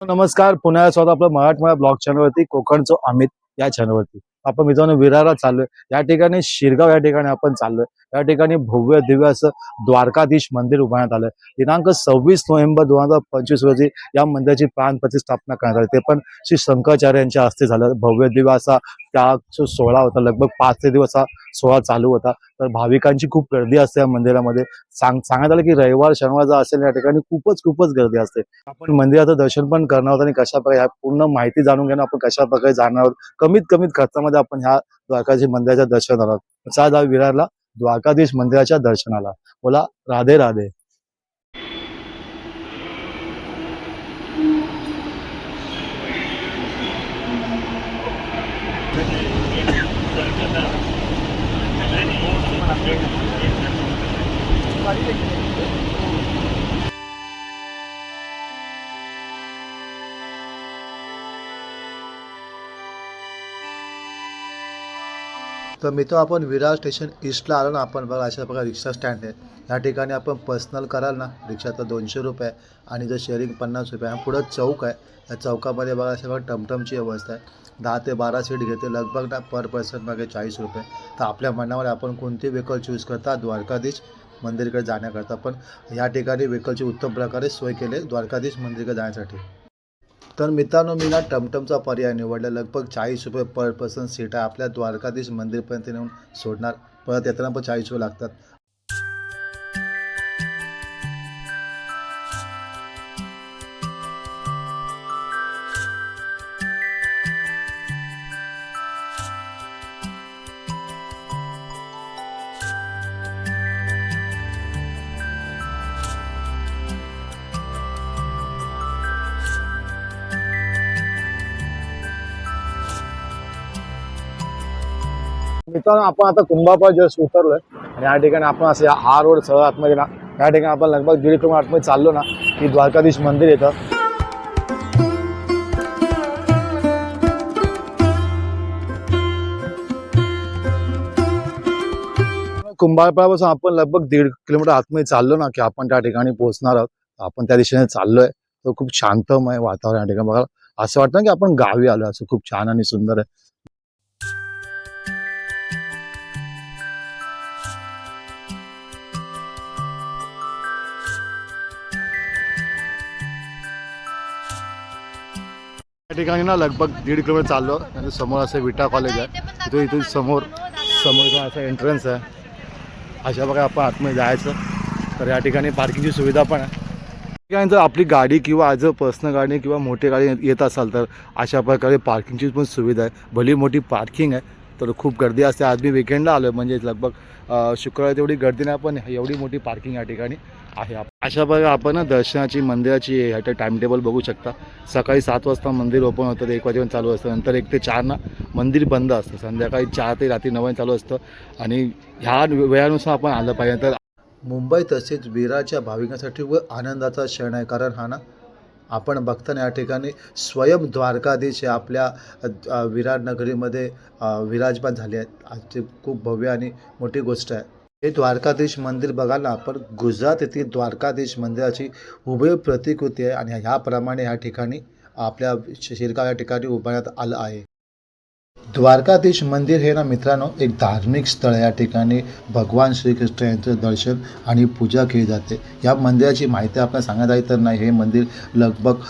नमस्कार. पुन्हा स्वागत आपलं मराठमोळ्या ब्लॉग चॅनलवरती कोकणचं अमित या चॅनलवरती. आपण मित्रांनो विरारला चाललोय. या ठिकाणी शिरगाव या ठिकाणी आपण चाललोय. या ठिकाणी भव्य दिव्य असं द्वारकाधीश मंदिर उभारण्यात आलं. दिनांक 26 नोव्हेंबर 2025 रोजी या मंदिराची प्राण प्रतिष्ठापना करण्यात आली. ते पण श्री शंकराचार्य यांच्या हस्ते झालं. भव्य दिव्य असा त्या जो सोहळा होता. लगभग 5 दिवस हा सोहळा चालू होता. तर भाविकांची खूप गर्दी असते या मंदिरामध्ये. सांगण्यात आलं की रविवार शनिवार जर असेल या ठिकाणी खूपच गर्दी असते. आपण मंदिराचं दर्शन पण करणार आहोत आणि कशा प्रकारे ह्या पूर्ण माहिती जाणून घेणं आपण कशा प्रकारे जाणार आहोत. कमीत खर्चामध्ये आपण ह्या द्वारकाधीश मंदिराच्या दर्शनाला आहोत. चला जाऊ विरारला द्वारकाधीश मंदिराच्या दर्शनाला. बोला राधे राधे. तर मित्र आपण विरार स्टेशन ईस्टला आलो ना. आपण बघा अशा प्रकारे रिक्षा स्टँड आहे. या ठिकाणी आपण पर्सनल कराल ना रिक्षाचा 200 रुपये आणि जर शेअरिंग 50 रुपये. आणि पुढं चौक आहे. या चौकामध्ये बघा अशा प्रकारे टमटमची व्यवस्था आहे. 10 ते 12 सीट घेते. लगभग ना पर पर्सन मागे 40 रुपये. तर आपल्या मनावर आपण कोणती व्हेकल चूज करता द्वारकाधीश मंदिरकडे जाण्याकरता. पण या ठिकाणी व्हेकलची उत्तम प्रकारे सोय केली द्वारकाधीश मंदिरकडे जाण्यासाठी. तर मित्रांनो मी ना टमटमचा पर्याय निवडला. लगभग 40 रुपये पर पर्सन सीट आहे. आपल्या द्वारकाधीश मंदिरपर्यंत नेऊन सोडणार. परत येताना पण 40 रुपये लागतात. मित्रांनो आपण आता कुंभापाळ जस्ट उतरलोय आणि या ठिकाणी आपण असे हा रोड सरळ आतमध्ये ना या ठिकाणी आपण लगभग 1.5 किलोमीटर आतमध्ये चाललो ना की द्वारकाधीश मंदिर येतं. कुंभारपाळापासून आपण लगभग 1.5 किलोमीटर आतमध्ये चाललो ना की आपण त्या ठिकाणी पोहोचणार आहोत. आपण त्या दिशेने चाललोय. तर खूप शांतमय वातावरण या ठिकाणी बघा असं वाटतं की आपण गावी आलो. असं खूप छान आणि सुंदर आहे. या ठिकाणी ना लगभग 1.5 किलोमीटर चाललो आणि समोर असं विटा कॉलेज आहे. इथून समोर असं एंट्रन्स आहे. अशा प्रकारे आपण आतमध्ये जायचं. तर या ठिकाणी पार्किंगची सुविधा पण आहे. ठिकाणी जर आपली गाडी किंवा जर पर्सनल गाडी किंवा मोठी गाडी येत असाल तर अशा प्रकारे पार्किंगची पण सुविधा आहे. भली मोठी पार्किंग आहे. तर खूप गर्दी असते. आज मी विकेंडला आलो म्हणजे लगभग शुक्रवारी तेवढी गर्दी नाही पण एवढी मोठी पार्किंग या ठिकाणी आहे. अशा प्रकारे आपण दर्शनाची मंदिराची ह्याचं टाइम टेबल बघू शकता. सकाळी 7 वाजता मंदिर ओपन होतं. 1 वाजेपर्यंत चालू असतं. नंतर 1 ते 4 ना मंदिर बंद असतं. संध्याकाळी 4 ते रात्री 9 चालू असतं. आणि ह्या वेळानुसार आपण आलं पाहिजे. तर मुंबई तसेच विरारच्या भाविकांसाठी व आनंदाचा क्षण आहे. कारण हा ना आपण बघताना या ठिकाणी स्वयं द्वारकाधीश हे आपल्या विरार नगरीमध्ये विराजमान झाले आहेत. आजची खूप भव्य आणि मोठी गोष्ट आहे. हे द्वारकाधीश मंदिर बघाल ना आपण गुजरात येथील द्वारकाधीश मंदिराची हुबेहूब प्रतिकृती आहे. आणि ह्याप्रमाणे या ठिकाणी आपल्या शिरगाव या ठिकाणी उभारण्यात आलं आहे. द्वारकाधीश मंदिर हे ना मित्रांनो एक धार्मिक स्थळ. या ठिकाणी भगवान श्रीकृष्ण यांचं दर्शन आणि पूजा केली जाते. या मंदिराची माहिती आपण सांगत आहे तर नाही हे मंदिर लगभग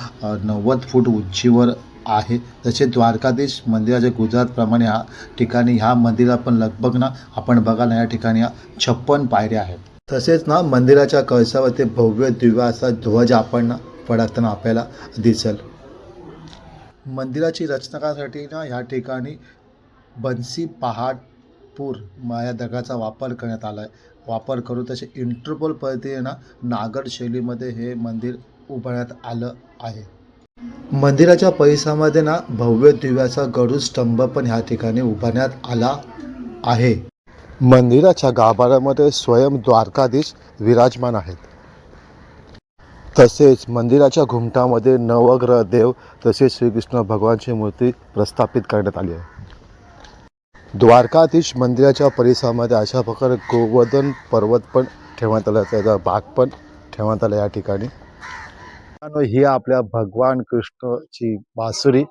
90 फूट उंचीवर आहे. तसे द्वारकाधीश मंदिराच्या गुजरातप्रमाणे ह्या ठिकाणी ह्या मंदिरात पण लगभग ना आपण बघाल या ठिकाणी 56 पायऱ्या आहेत. तसेच ना मंदिराच्या कळसावरती भव्य दिव्य असा ध्वज आपण फडकताना आपल्याला दिसेल. मंदिराची रचना करण्यासाठी ना ह्या ठिकाणी बन्सी पहाडपूर या दगडाचा वापर करण्यात आला आहे. वापर करून तसे इंटरपोल पद्धतीने ना नागड शैलीमध्ये हे मंदिर उभारण्यात आलं आहे. मंदिराच्या परिसरामध्ये ना भव्य दिव्याचा गरुड स्तंभ पण ह्या ठिकाणी उभारण्यात आला आहे. मंदिराच्या गाभाऱ्यामध्ये स्वयं द्वारकाधीश विराजमान आहेत. तसेच मंदिराच्या घुमटामध्ये नवग्रह देव तसेच श्रीकृष्ण भगवानची मूर्ती प्रस्थापित करण्यात आली आहे. द्वारकाधीश मंदिराच्या परिसरामध्ये अशा प्रकारे गोवर्धन पर्वत पण ठेवण्यात आला. त्याचा भाग पण ठेवण्यात आला या ठिकाणी. आणि ही आपल्या भगवान कृष्णची बासुरी.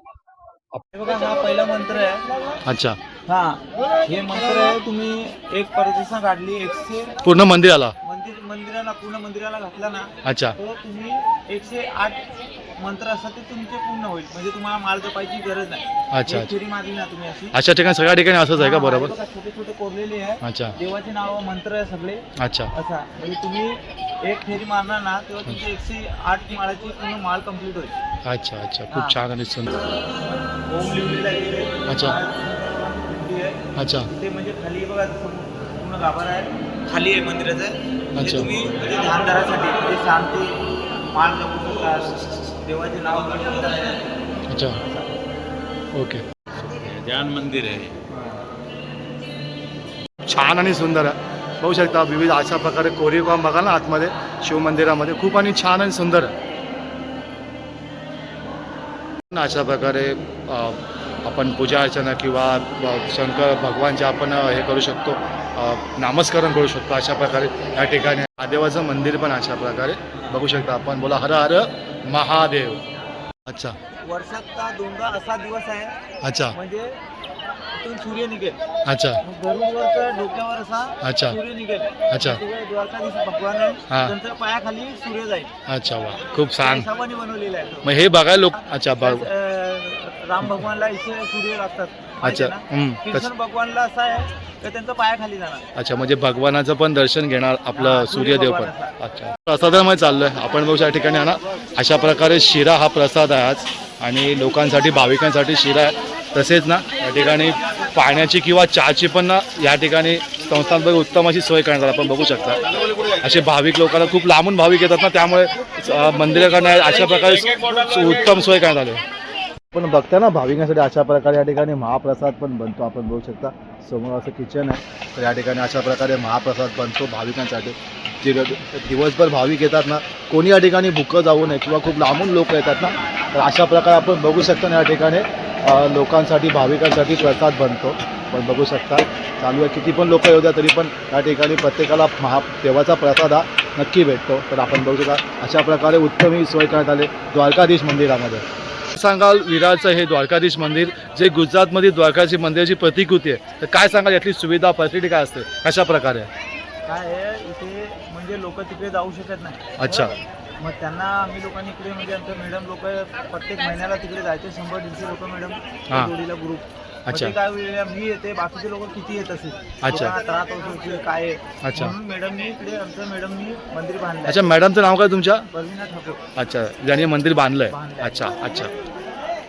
हे बघा हा पहिला मंत्र आहे. अच्छा, हा हे मंत्र आहे. तुम्ही एक प्रदक्षिणा काढली 100 पूर्ण मंदिराला. मंदिराला पूर्ण मंदिराला घातला ना, अच्छा तर तुम्ही 108 मंत्र असतात ते तुमचे पूर्ण होईल. म्हणजे तुम्हाला माळ जपायची गरज नाही. अच्छा एक फेरी मारली ना तुम्ही अशी. अशा ठिकाणी सगळ्या ठिकाणी असंच आहे का? बरोबर. छोटे छोटे कोरलेले आहे. अच्छा देवाचे नाव मंत्र आहे सगळे. अच्छा असा म्हणजे तुम्ही एक फेरी मारणार ना तेव्हा तुमची 108 माळाची पूर्ण माळ कम्प्लीट होईल. अच्छा अच्छा, खूप छान आणि सुंदर. ओम लिहिलेलं आहे तिथे. अच्छा लिहिलेली आहे. अच्छा ते म्हणजे खाली बघा पूर्ण गाभारा आहे. खाली आहे मंदिराचं. म्हणजे अच्छा. तुम्ही म्हणजे ध्यानधारासाठी म्हणजे शांती माळ जपू शकता. देवाचे नाव घेऊ शकता. अच्छा ओके. ध्यान मंदिर आहे. छान आणि सुंदर आहे. बघू शकता विविध अशा प्रकारे कोरीव काम बघा ना आतमध्ये शिवमंदिरामध्ये खूप आणि छान आणि सुंदर आहे. अशा प्रकारे आपण पूजा अर्चना किंवा शंकर भगवानचे आपण हे करू शकतो, नामस्मरण करू शकतो. अशा प्रकारे या ठिकाणी महादेवाचं मंदिर पण अशा प्रकारे बघू शकता आपण. बोला हर हर महादेव. अच्छा वर्षातला दोनदा असा दिवस आहे अच्छा म्हणजे इथून सूर्य निघेल. अच्छा गरुडवरच्या डोक्यावर असा अच्छा सूर्य निघेल. अच्छा तेव्हा द्वारकाधीश भगवान आहे हा. त्यांच्या पायाखाली सूर्य जाईल. अच्छा वा, खूप छान. हिशोबाने बनवलेला आहे तो. मग हे बघायला लोक अच्छा राम भगवानला इथे सूर्य लागतात. अच्छा कृष्ण भगवानला असा आहे तर त्यांच्या पायाखाली जाणार. अच्छा, म्हणजे भगवानाचं पण दर्शन घेणार आपलं हा, सूर्यदेव पण. भगवानाचा. अच्छा, प्रसादामध्ये चाललोय आपण बघू या ठिकाणी आहे ना. अशा प्रकारे शिरा हा प्रसाद आहे आज आणि लोकांसाठी भाविकांसाठी शिरा आहे. तसेच ना या ठिकाणी पाण्याची किंवा चहाची पण ना या ठिकाणी संस्थांमध्ये उत्तम अशी सोय करण्यात आपण बघू शकता. असे भाविक लोकांना खूप लांबून भाविक येतात ना, त्यामुळे मंदिराकडनं अशा प्रकारे उत्तम सोय करण्यात आली. पण बघता ना भाविकांसाठी अशा प्रकारे या ठिकाणी महाप्रसाद पण बनतो. आपण बघू शकता समोर असं किचन आहे, तर या ठिकाणी अशा प्रकारे महाप्रसाद बनतो भाविकांसाठी. जे दिवसभर भाविक येतात ना, कोणी या ठिकाणी भुकं जाऊ नये किंवा खूप लांबून लोक येतात ना, तर अशा प्रकारे आपण बघू शकतो ना या ठिकाणी लोकांसाठी भाविकांसाठी प्रसाद बनतो. पण बघू शकता चालू आहे, किती पण लोक येऊ द्या तरी पण या ठिकाणी प्रत्येकाला देवाचा प्रसाद हा नक्की भेटतो. तर आपण बघू शकता अशा प्रकारे उत्तम ही सोय करण्यात आली द्वारकाधीश मंदिरामध्ये. सांगाल विरारचं हे द्वारकाधीश मंदिर जे गुजरातमध्ये द्वारकाधीश मंदिराची प्रतिकृती आहे, तर काय सांगाल यातली सुविधा फॅसिलिटी काय असते, कशा प्रकारे? काय आहे इथे म्हणजे लोक तिकडे जाऊ शकत नाही. अच्छा मग त्यांना आम्ही लोकांनी इकडे म्हणजे आमच्या मॅडम लोक प्रत्येक महिन्याला तिकडे जायचे 100-150 लोक मॅडम जोडीला ग्रुप. अच्छा काय वेळ मी येते बाकीचे लोक किती येत असेल. अच्छा त्रास होतो काय आहे. अच्छा म्हणून मॅडमनी इकडे आमच्या मॅडमनी मंदिर बांधलं. अच्छा, मॅडमचं नाव काय तुमच्या? बलवीना ठाकूर. अच्छा, ज्यांनी मंदिर बांधलंय. बांधलंय. अच्छा अच्छा,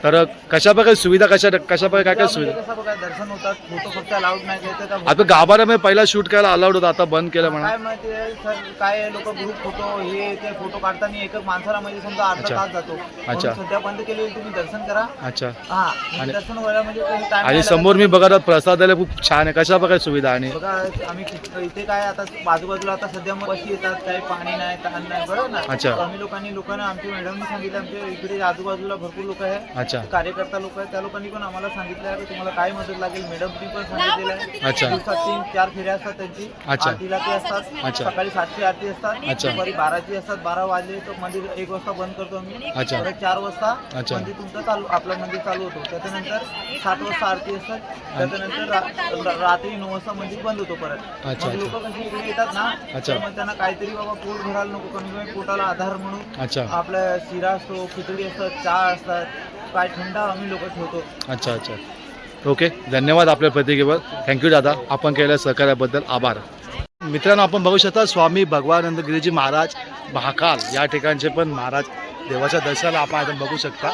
तर कशा प्रकारे सुविधा कशा प्रकारे काय काय सुविधा? कसं बघा दर्शन होतात. फोटो फक्त अलाउड नाही घ्यायचं. आता गाभाऱ्यामध्ये पहिला शूट करायला अलाउड होता, आता बंद केलं म्हणा. काय माहिती आहे सर काय लोक ग्रुप फोटो हे ते फोटो काढताना एक माणसाला म्हणजे समजा अर्धा अच्छा. तास जातो. अच्छा. म्हणून सध्या बंद केलेली तुम्ही दर्शन करा. अच्छा हा म्हणजे दर्शन व्हायला म्हणजे काही time आणि नाही समोर लागत. मी बघा प्रसादाला खूप छान आहे. कशा प्रकारे सुविधा आणि बघा आम्ही इथे काय आता बाजूबाजूला आता सध्या बशी येतात काही पाणी नाही तहान नाही बरोबर ना. अच्छा. तर आम्ही लोकांना आमच्या मॅडमने सांगितलं आमच्या इकडे आजूबाजूला भरपूर लोक आहे. अच्छा कार्यकर्ता लोक आहेत त्या लोकांनी पण आम्हाला सांगितलं आहे की तुम्हाला काय मदत लागेल. मॅडमनी पण सांगितलेलं आहे. अच्छा. दिवसात 3-4 फेऱ्या असतात त्यांची. अच्छा. आरतीला ते असतात. अच्छा. सकाळी 7ची आरती असतात. अच्छा. दुपारी 12ची असतात. 12 वाजले तर मंदिर 1 वाजता बंद करतो आम्ही. अच्छा. परत 4 वाजता अच्छा. मंदिर तुमचं चालू आपलं मंदिर चालू होतो. त्याच्यानंतर 7 वाजता आरती असतात. त्याच्यानंतर रात्री 9 वाजता मंदिर बंद होतो परत. अच्छा. लोक कशी इकडे येतात ना अच्छा. तर मग त्यांना काहीतरी बाबा पोट भरायला नको कमी कमी पोटाला आधार म्हणून अच्छा आपल्या शिरा असतो खिचडी असतात चहा असतात काय थंडा आम्ही लोक ठेवतो. अच्छा अच्छा, ओके. धन्यवाद आपल्या प्रतिकेवर. थँक्यू दादा, आपण केलेल्या सहकार्याबद्दल आभार. मित्रांनो आपण बघू शकता स्वामी भगवानंद गिरीजी महाराज महाकाल या ठिकाणचे पण महाराज देवाच्या दर्शनाला आपण आता बघू शकता.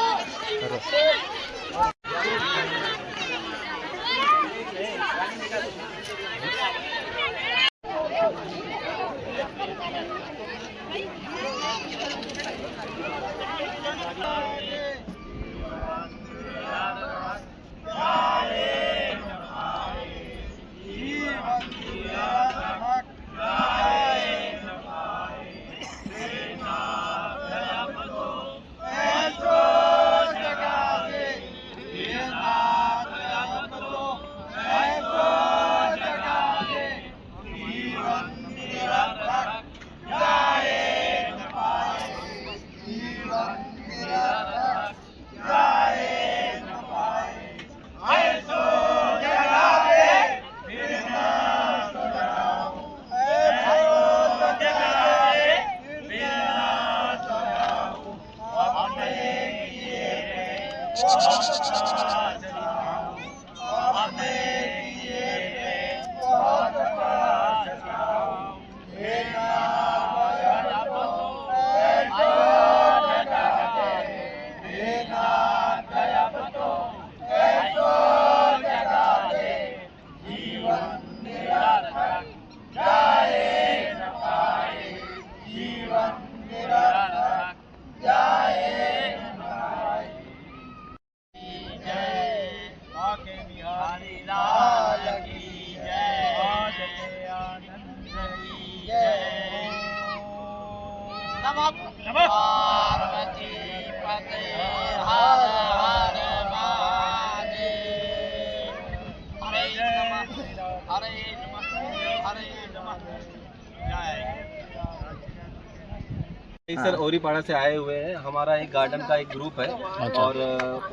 सर ओरीपाड़ा से आए हुए हैं। हमारा एक गार्डन का एक ग्रुप है और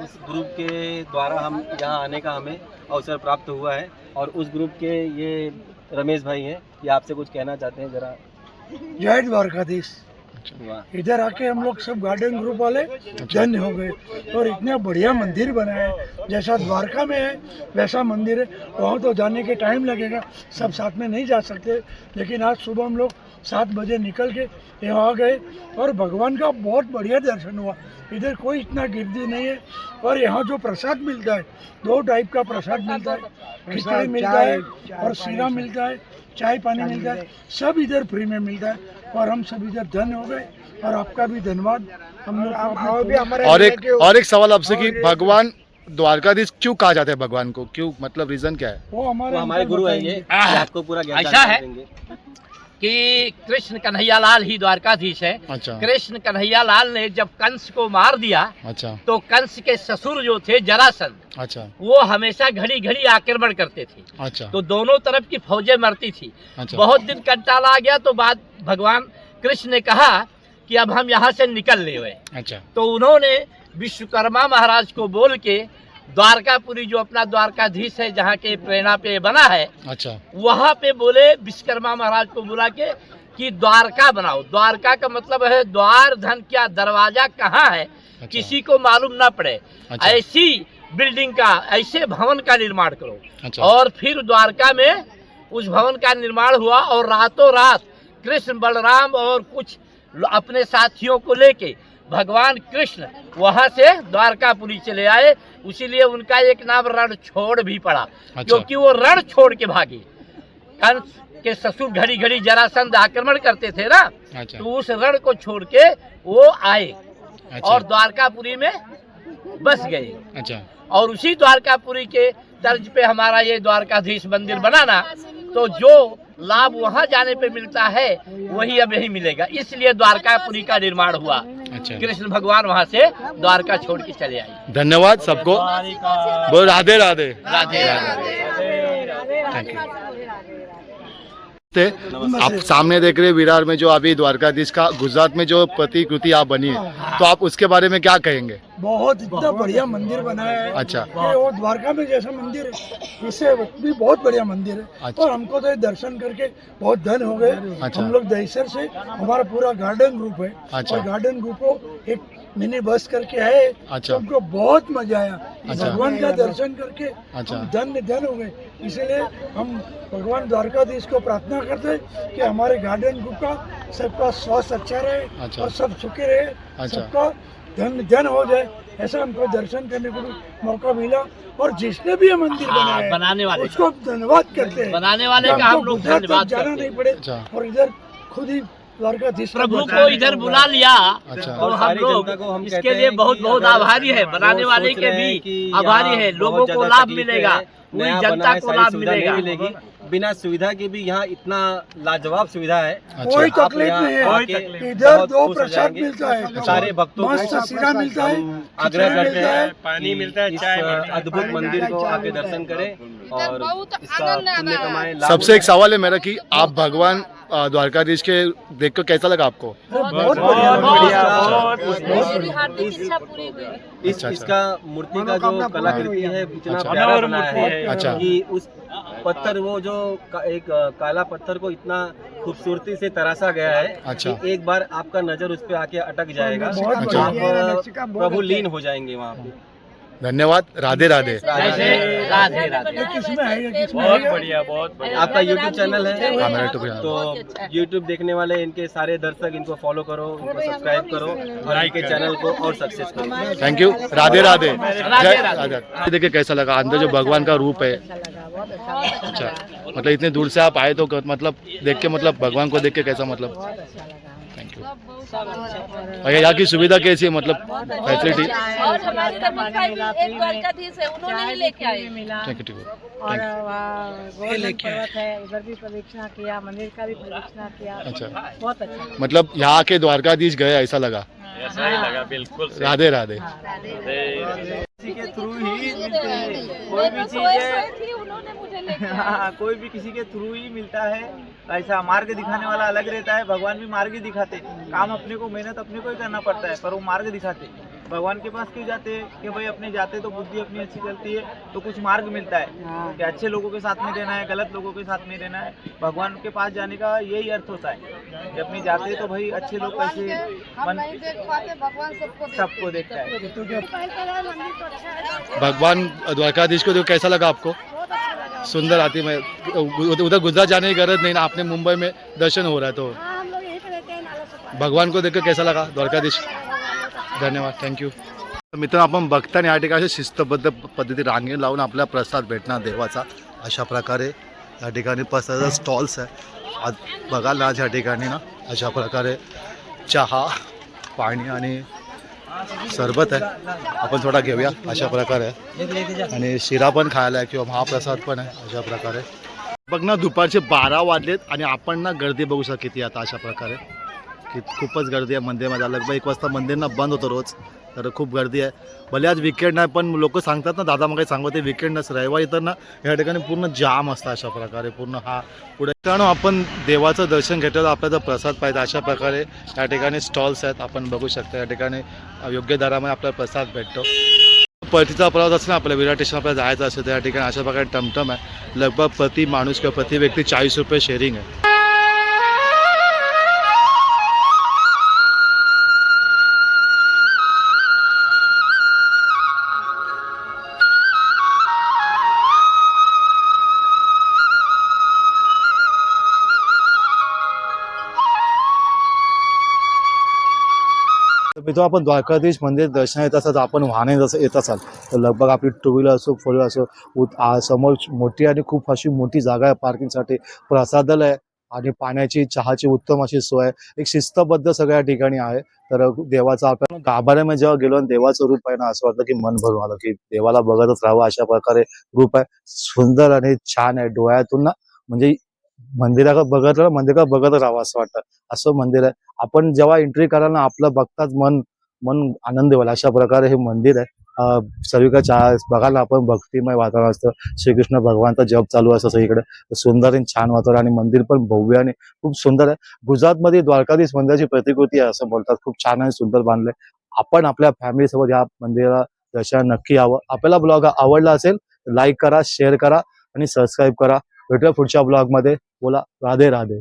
उस ग्रुप के द्वारा हम यहाँ आने का हमें अवसर प्राप्त हुआ है और उस ग्रुप के ये रमेश भाई हैं, ये आपसे कुछ कहना चाहते हैं जरा। जय द्वारकाधीश। इधर आके हम लोग सब गार्डन ग्रुप वाले धन्य हो गए और इतना बढ़िया मंदिर बना है, जैसा द्वारका में है वैसा मंदिर है। वहाँ तो जाने के टाइम लगेगा, सब साथ में नहीं जा सकते, लेकिन आज सुबह हम लोग 7 बजे निकल के यहाँ आ गए और भगवान का बहुत बढ़िया दर्शन हुआ। इधर कोई इतना गिरदी नहीं है और यहाँ जो प्रसाद मिलता है 2 टाइप का प्रसाद मिलता है, खिचड़ी मिलता है और सीरा मिलता है, चाय पानी मिलता है, सब इधर फ्री में मिलता है और हम सब इधर धन्य हो गए और आपका भी धन्यवाद। हम लोग और एक सवाल आपसे कि भगवान द्वारकाधीश क्यों कहा जाता है, भगवान को क्यों, मतलब रीजन क्या है? वो हमारे गुरु है ये आपको पूरा ज्ञान ऐसा है देंगे। कि कृष्ण कन्हैया लाल ही द्वारकाधीश है। अच्छा कृष्ण कन्हैया लाल ने जब कंस को मार दिया अच्छा तो कंस के ससुर जो थे जरासंध, अच्छा वो हमेशा घड़ी घड़ी आक्रमण करते थे, अच्छा तो दोनों तरफ की फौजें मरती थी। अच्छा बहुत दिन कंटाला आ गया तो बाद भगवान कृष्ण ने कहा कि अब हम यहाँ से निकल ले हुए। अच्छा तो उन्होंने विश्वकर्मा महाराज को बोल के द्वारकापुरी जो अपना द्वारकाधीश है जहाँ के प्रेरणा पे बना है, अच्छा वहाँ पे बोले विश्वकर्मा महाराज को बुला के कि द्वारका बनाओ। द्वारका का मतलब है द्वार धन क्या, दरवाजा कहाँ है किसी को मालूम ना पड़े, अच्छा। ऐसी बिल्डिंग का, ऐसे भवन का निर्माण करो। अच्छा। और फिर द्वारका में उस भवन का निर्माण हुआ और रातों रात कृष्ण बलराम और कुछ अपने साथियों को लेके भगवान कृष्ण वहां से द्वारकापुरी चले आए, इसीलिए उनका एक नाम रण छोड़ भी पड़ा। अच्छा। क्योंकि वो रण छोड़ के भागे। कंस के ससुर घड़ी घड़ी जरासंध आक्रमण करते थे ना, अच्छा तो उस रण को छोड़ के वो आए अच्छा और द्वारकापुरी में बस गए। अच्छा और उसी द्वारकापुरी के तर्ज पे हमारा ये द्वारकाधीश मंदिर बनाना, तो जो लाभ वहाँ जाने पे मिलता है वही अब यही मिलेगा, इसलिए द्वारकापुरी का निर्माण हुआ। अच्छा कृष्ण भगवान वहाँ से द्वारका छोड़ के चले आए। धन्यवाद सबको, बोल राधे राधे राधे राधे। Thank you. आप सामने देख रहे हैं विरार में जो अभी द्वारकाधीश का गुजरात में जो प्रतिकृति आप बनी है, तो आप उसके बारे में क्या कहेंगे? बहुत इतना बढ़िया मंदिर बनाया है। अच्छा। कि वो द्वारका में जैसा मंदिर है इससे भी बहुत बढ़िया मंदिर है। अच्छा। और हमको तो ये दर्शन करके बहुत धन हो गए। अच्छा। हम लोग दहीसर से, हमारा पूरा गार्डन ग्रुप है। अच्छा। और गार्डन ग्रुप को एक मिनी बस करके आए। अच्छा। हमको बहुत मजा आया। अच्छा। भगवान का दर्शन करके अच्छा। हम धन हो गए। इसलिए हम भगवान द्वारकाधीश को प्रार्थना करते हैं कि हमारे गार्डन ग्रुप का सबका स्वास्थ्य अच्छा रहे। अच्छा। और सब सुखी रहे। अच्छा। सबका धन हो जाए, ऐसा हमको दर्शन करने को भी मौका मिला। और जिसने भी ये मंदिर बनाया है, बनाने वाले उसको धन्यवाद करते हैं। बनाने वाले कि का हमको हम लोग गुजरात तक धन्यवाद जाना करते नहीं हैं। पड़े। अच्छा। और इधर खुद ही द्वारकाधीश का प्रभु दर्शन को इधर बुला लिया अच्छा। और हम सारी लोग जनता को हम इसके कहते लिए हैं बहुत कि बहुत अगर आभारी है। बनाने वो वाले सोच के रहे हैं भी कि आभारी यहाँ है। लोगों बहुत को ज़्यादा लाभ तकलीफें मिलेगा, हैं, पूरी नया जनता बना है, को सारी लाभ सुविधा नहीं मिलेगा। मिलेगी। बिना सुविधा के भी यहाँ इतना लाजवाब सुविधा है। कोई आप तकलीफ यहाँ नहीं है। आके इधर बहुत 2 खुश हो प्रसाद जाएंगे। मिलता है। सारे भक्तों मस्त को सीरा मिलता है, हम आग्रह खिचड़ी करते मिलता है, हैं पानी मिलता है, चाय अद्भुत मंदिर को आके दर्शन करें और इसका पुण्य कमाएं। लाभ सबसे एक सवाल है मेरा कि आप भगवान द्वारकाधीश के देख कर कैसा लगा आपको? बहुत बढ़िया। मेरी हार्दिक इच्छा पूरी हुई। अच्छा। इसका मूर्ति का जो कलाकृति है इतना अच्छा। प्यारा बना है अच्छा। कि उस पत्थर वो जो एक काला पत्थर को इतना खूबसूरती से तराशा गया है अच्छा। कि एक बार आपका नजर उस पे आके अटक जाएगा। बहुत अच्छा। आप प्रभु लीन हो जाएंगे वहाँ पे। धन्यवाद, राधे राधे। जैसे राधे राधे। ये किसमें है, ये किसमें बहुत है? बढ़िया, बहुत बढ़िया। आपका यूट्यूब चैनल है, हाँ, मेरा YouTube चैनल। तो यूट्यूब देखने वाले इनके सारे दर्शक इनको फॉलो करो, इनको सब्सक्राइब करो और इनके चैनल को और सक्सेस करो। Thank you, Radhe Radhe. राधे जय राधे। देखिए कैसा लगा, अंदर जो भगवान का रूप है। अच्छा, मतलब इतने दूर से आप आए तो मतलब देख के, मतलब भगवान को देख के कैसा, मतलब थैंक यू। और यहाँ की सुविधा कैसी है, मतलब फैसिलिटी? और हमारे रमन भाई भी एक द्वारकाधीश है, उन्होंने ही लेके आए। थैंक यू, ठीक और है। वहाँ गोवर्धन पर्वत है, उधर भी प्रदक्षिणा किया, मंदिर का भी प्रदक्षिणा किया। अच्छा, बहुत अच्छा। मतलब यहाँ के द्वारकाधीश गए ऐसा लगा। ऐसा ही लगा, बिल्कुल सही। राधे राधे। किसी के थ्रू ही मिलते हैं कोई मैं भी तो सोए चीज़ है। थी, उन्होंने मुझे लेके आए। हाँ, कोई भी किसी के थ्रू ही मिलता है। ऐसा मार्ग दिखाने वाला अलग रहता है, भगवान भी मार्ग ही दिखाते। काम अपने को, मेहनत अपने को ही करना पड़ता है, पर वो मार्ग दिखाते। भगवान के पास क्यों जाते हैं कि भाई अपने जाते तो बुद्धि अपनी अच्छी चलती है, तो कुछ मार्ग मिलता है कि अच्छे लोगों के साथ में रहना है, गलत लोगों के साथ में रहना है। भगवान के पास जाने का यही अर्थ होता है कि अपने जाते तो भाई अच्छे लोग कैसे मन भगवान सबको देखता है। भगवान द्वारकाधीश को देखो, कैसा लगा आपको? सुंदर आती। मैं उधर गुजरात जाने की गरज नहीं ना, आपने मुंबई में दर्शन हो रहा है, तो भगवान को देखकर कैसा लगा द्वारकाधीश? धन्यवाद, थँक्यू। मित्रांनो, आपण बघताना या ठिकाणी शिस्तबद्ध पद्धती रांगेत लावून आपला प्रसाद भेटणार देवाचा, अशा प्रकारे या ठिकाणी प्रसादाचा स्टॉल्स आहे। आज बघाल ना, आज या ठिकाणी ना अशा प्रकारे चहा, पाणी आणि सरबत आहे, आपण थोडा घेऊया अशा प्रकारे आहे। आणि शिरा पण खायला आहे किंवा महाप्रसाद पण आहे अशा प्रकारे। बघ ना, दुपारचे 12 वाजलेत आणि आपण ना गर्दी बघू शकता किती आता अशा प्रकारे, की खूपच गर्दी आहे मंदिरमध्ये। लगभग 1 वाजता मंदिर ना बंद होतं रोज, तर खूप गर्दी आहे। भले आज विकेंड नाही, पण लोक सांगतात ना, दादा मग काही सांगते विकेंड नसतं, रविवारी तर ना या ठिकाणी पूर्ण जाम असतं अशा प्रकारे पूर्ण। हा पुढे कारण आपण देवाचं दर्शन घेतलं, आपल्याला प्रसाद पाहिजे अशा प्रकारे या ठिकाणी स्टॉल्स आहेत, आपण बघू शकता। या ठिकाणी योग्य दरामध्ये आपल्याला प्रसाद भेटतो। परतीचा प्रवास असला आपल्याला विराट स्टेशन आपल्याला जायचं असेल तर या ठिकाणी अशा प्रकारे टमटम आहे। लगभग प्रति माणूस किंवा प्रति व्यक्ती 40 रुपये शेअरिंग आहे। मित्रांनो, आपण द्वारकाधीश मंदिर दर्शना येत असाल, आपण वाहने जसं येत असाल तर लगभग आपली टू व्हीलर असो, फोर व्हीलर असो, समोर मोठी आणि खूप अशी मोठी जागा आहे पार्किंगसाठी, प्रसादालय आहे आणि पाण्याची, चहाची उत्तम अशी सोय आहे। एक शिस्तबद्ध सगळ्या ठिकाणी आहे। तर देवाचा आपण गाभाऱ्यामध्ये जेव्हा गेलो आणि देवाचं रूप आहे ना, असं वाटतं की मन भरून आलं, की देवाला बघतच राहावं अशा प्रकारे रूप आहे। सुंदर आणि छान आहे, डोळ्यातून ना म्हणजे मंदिराकडे बघत मंदिराकडे बघत राहावं असं वाटतं, असं मंदिर आहे। आपण जेव्हा एंट्री कराल ना, आपलं बघताच मन आनंदी होईल अशा प्रकारे हे मंदिर आहे। सर्वीकडे बघायला आपण भक्तिमय वातावरण असतं, श्रीकृष्ण भगवानचा जप चालू असतं सगळीकडे, सुंदर आणि छान वातावरण आणि मंदिर पण भव्य आणि खूप सुंदर आहे। गुजरातमध्ये द्वारकाधीश मंदिराची प्रतिकृती आहे असं बोलतात, खूप छान आणि सुंदर बांधलंय। आपण आपल्या फॅमिलीसोबत या मंदिराला दर्शन नक्की यावं। आपल्याला ब्लॉग आवडला असेल लाईक करा, शेअर करा आणि सबस्क्राईब करा। भेटूया पुढच्या ब्लॉगमध्ये। बोला राधे राधे।